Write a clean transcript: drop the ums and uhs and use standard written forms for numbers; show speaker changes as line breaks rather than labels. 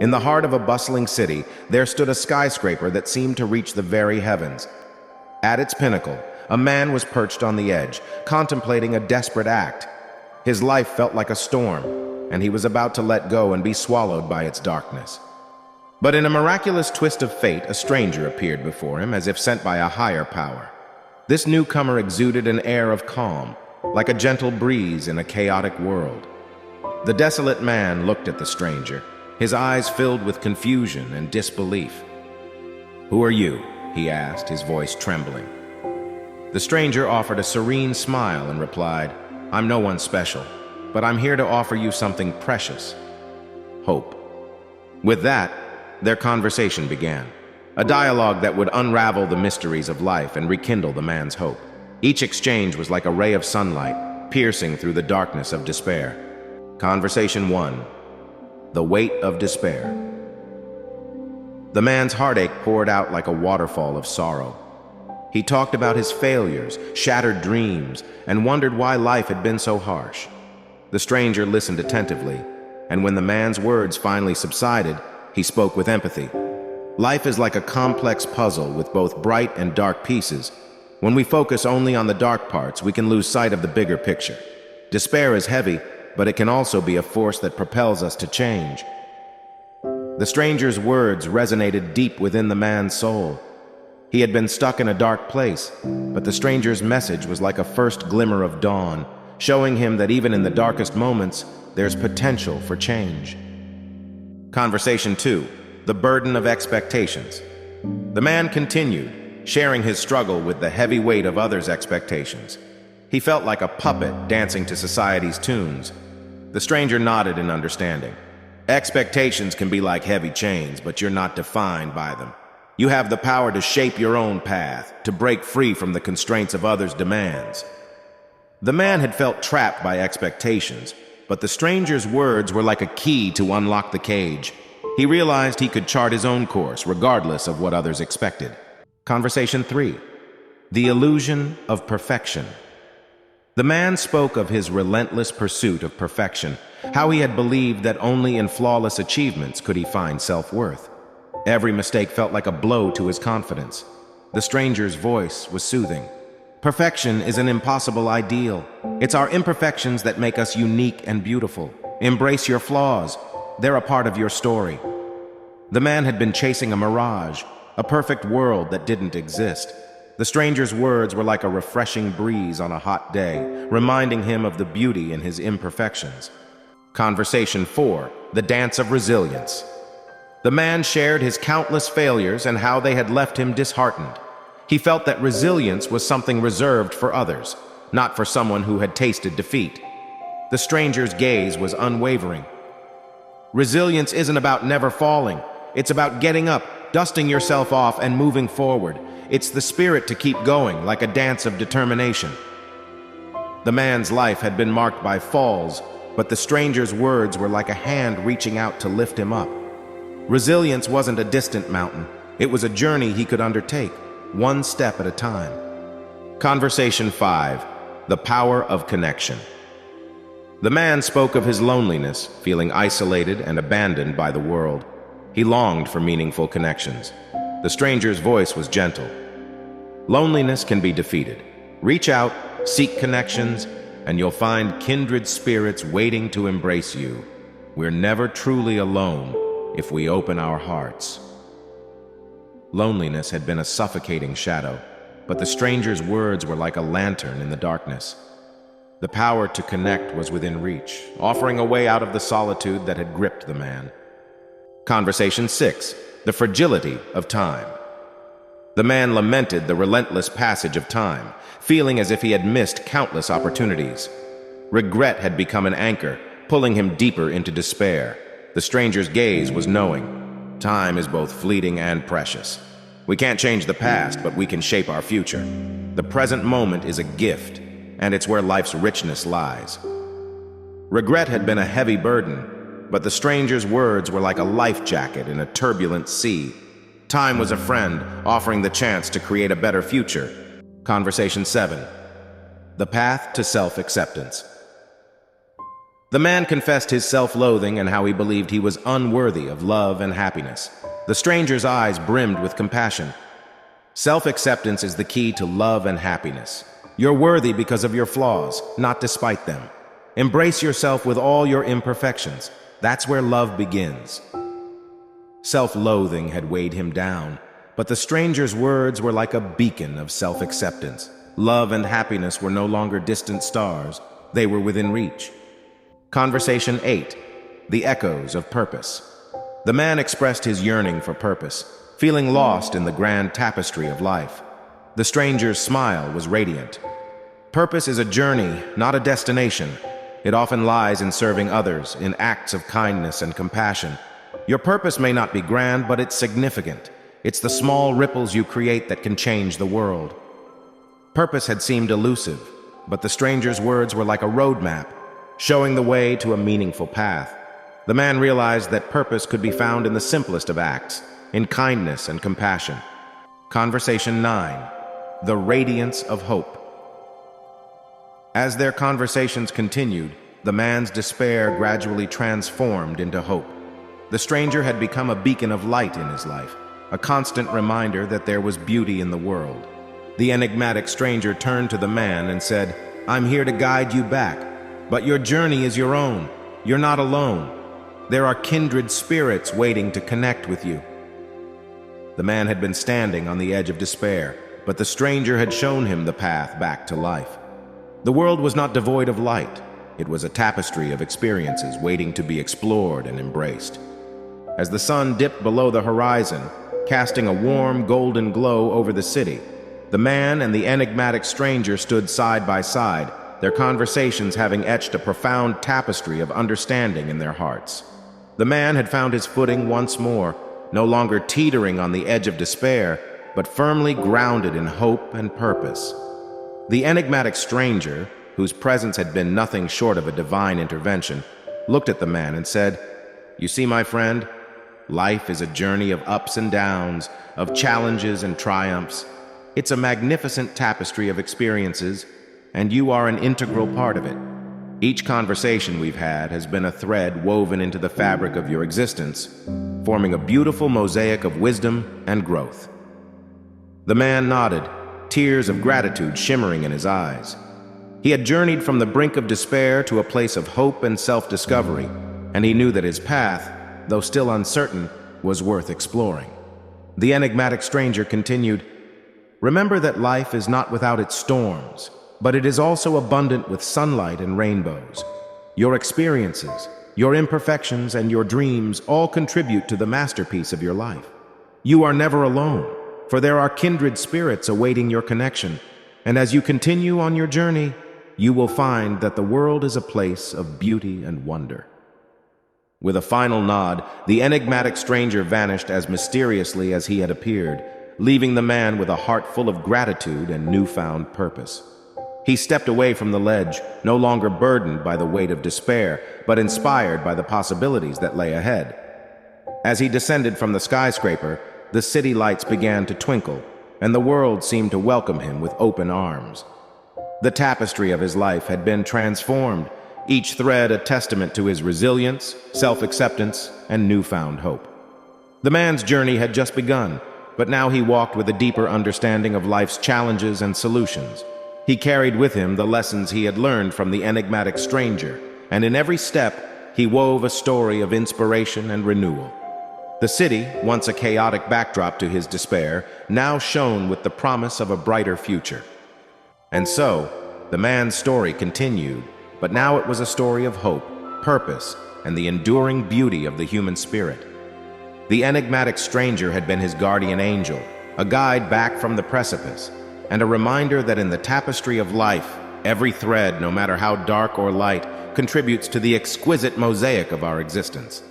In the heart of a bustling city, there stood a skyscraper that seemed to reach the very heavens. At its pinnacle, a man was perched on the edge, contemplating a desperate act. His life felt like a storm, and he was about to let go and be swallowed by its darkness. But in a miraculous twist of fate, a stranger appeared before him, as if sent by a higher power. This newcomer exuded an air of calm, like a gentle breeze in a chaotic world. The desolate man looked at the stranger, his eyes filled with confusion and disbelief. "Who are you?" he asked, his voice trembling. The stranger offered a serene smile and replied, "I'm no one special, but I'm here to offer you something precious: hope." With that, their conversation began, a dialogue that would unravel the mysteries of life and rekindle the man's hope. Each exchange was like a ray of sunlight, piercing through the darkness of despair. Conversation 1. The weight of despair. The man's heartache poured out like a waterfall of sorrow. He talked about his failures, shattered dreams, and wondered why life had been so harsh. The stranger listened attentively, and when the man's words finally subsided, he spoke with empathy. Life is like a complex puzzle with both bright and dark pieces. When we focus only on the dark parts, we can lose sight of the bigger picture. Despair is heavy, but it can also be a force that propels us to change. The stranger's words resonated deep within the man's soul. He had been stuck in a dark place, but the stranger's message was like a first glimmer of dawn, showing him that even in the darkest moments, there's potential for change. Conversation 2. The burden of expectations. The man continued, sharing his struggle with the heavy weight of others' expectations. He felt like a puppet dancing to society's tunes. The stranger nodded in understanding. Expectations can be like heavy chains, but you're not defined by them. You have the power to shape your own path, to break free from the constraints of others' demands. The man had felt trapped by expectations, but the stranger's words were like a key to unlock the cage. He realized he could chart his own course, regardless of what others expected. Conversation 3. The illusion of perfection. The man spoke of his relentless pursuit of perfection, how he had believed that only in flawless achievements could he find self-worth. Every mistake felt like a blow to his confidence. The stranger's voice was soothing. Perfection is an impossible ideal. It's our imperfections that make us unique and beautiful. Embrace your flaws. They're a part of your story. The man had been chasing a mirage, a perfect world that didn't exist. The stranger's words were like a refreshing breeze on a hot day, reminding him of the beauty in his imperfections. Conversation 4. The dance of resilience. The man shared his countless failures and how they had left him disheartened. He felt that resilience was something reserved for others, not for someone who had tasted defeat. The stranger's gaze was unwavering. Resilience isn't about never falling. It's about getting up, dusting yourself off, and moving forward. It's the spirit to keep going, like a dance of determination. The man's life had been marked by falls, but the stranger's words were like a hand reaching out to lift him up. Resilience wasn't a distant mountain. It was a journey he could undertake, one step at a time. Conversation 5. The power of connection. The man spoke of his loneliness, feeling isolated and abandoned by the world. He longed for meaningful connections. The stranger's voice was gentle. Loneliness can be defeated. Reach out, seek connections, and you'll find kindred spirits waiting to embrace you. We're never truly alone if we open our hearts. Loneliness had been a suffocating shadow, but the stranger's words were like a lantern in the darkness. The power to connect was within reach, offering a way out of the solitude that had gripped the man. Conversation 6. The fragility of time. The man lamented the relentless passage of time, feeling as if he had missed countless opportunities. Regret had become an anchor, pulling him deeper into despair. The stranger's gaze was knowing. Time is both fleeting and precious. We can't change the past, but we can shape our future. The present moment is a gift, and it's where life's richness lies. Regret had been a heavy burden, but the stranger's words were like a life jacket in a turbulent sea. Time was a friend, offering the chance to create a better future. Conversation 7. The path to self-acceptance. The man confessed his self-loathing and how he believed he was unworthy of love and happiness. The stranger's eyes brimmed with compassion. Self-acceptance is the key to love and happiness. You're worthy because of your flaws, not despite them. Embrace yourself with all your imperfections. That's where love begins. Self-loathing had weighed him down, but the stranger's words were like a beacon of self-acceptance. Love and happiness were no longer distant stars, they were within reach. Conversation 8. The Echoes of Purpose. The man expressed his yearning for purpose, feeling lost in the grand tapestry of life. The stranger's smile was radiant. Purpose is a journey, not a destination. It often lies in serving others, in acts of kindness and compassion. Your purpose may not be grand, but it's significant. It's the small ripples you create that can change the world. Purpose had seemed elusive, but the stranger's words were like a roadmap, showing the way to a meaningful path. The man realized that purpose could be found in the simplest of acts, in kindness and compassion. Conversation 9. The Radiance of Hope. As their conversations continued, the man's despair gradually transformed into hope. The stranger had become a beacon of light in his life, a constant reminder that there was beauty in the world. The enigmatic stranger turned to the man and said, "I'm here to guide you back, but your journey is your own. You're not alone. There are kindred spirits waiting to connect with you." The man had been standing on the edge of despair, but the stranger had shown him the path back to life. The world was not devoid of light. It was a tapestry of experiences waiting to be explored and embraced. As the sun dipped below the horizon, casting a warm golden glow over the city, the man and the enigmatic stranger stood side by side, their conversations having etched a profound tapestry of understanding in their hearts. The man had found his footing once more, no longer teetering on the edge of despair, but firmly grounded in hope and purpose. The enigmatic stranger, whose presence had been nothing short of a divine intervention, looked at the man and said, "You see, my friend, life is a journey of ups and downs, of challenges and triumphs. It's a magnificent tapestry of experiences, and you are an integral part of it. Each conversation we've had has been a thread woven into the fabric of your existence, forming a beautiful mosaic of wisdom and growth." The man nodded, tears of gratitude shimmering in his eyes. He had journeyed from the brink of despair to a place of hope and self-discovery, and he knew that his path, though still uncertain, was worth exploring. The enigmatic stranger continued, "Remember that life is not without its storms, but it is also abundant with sunlight and rainbows. Your experiences, your imperfections, and your dreams all contribute to the masterpiece of your life. You are never alone, for there are kindred spirits awaiting your connection, and as you continue on your journey, you will find that the world is a place of beauty and wonder." With a final nod, the enigmatic stranger vanished as mysteriously as he had appeared, leaving the man with a heart full of gratitude and newfound purpose. He stepped away from the ledge, no longer burdened by the weight of despair, but inspired by the possibilities that lay ahead. As he descended from the skyscraper, the city lights began to twinkle, and the world seemed to welcome him with open arms. The tapestry of his life had been transformed, each thread a testament to his resilience, self-acceptance, and newfound hope. The man's journey had just begun, but now he walked with a deeper understanding of life's challenges and solutions. He carried with him the lessons he had learned from the enigmatic stranger, and in every step, he wove a story of inspiration and renewal. The city, once a chaotic backdrop to his despair, now shone with the promise of a brighter future. And so, the man's story continued, but now it was a story of hope, purpose, and the enduring beauty of the human spirit. The enigmatic stranger had been his guardian angel, a guide back from the precipice, and a reminder that in the tapestry of life, every thread, no matter how dark or light, contributes to the exquisite mosaic of our existence.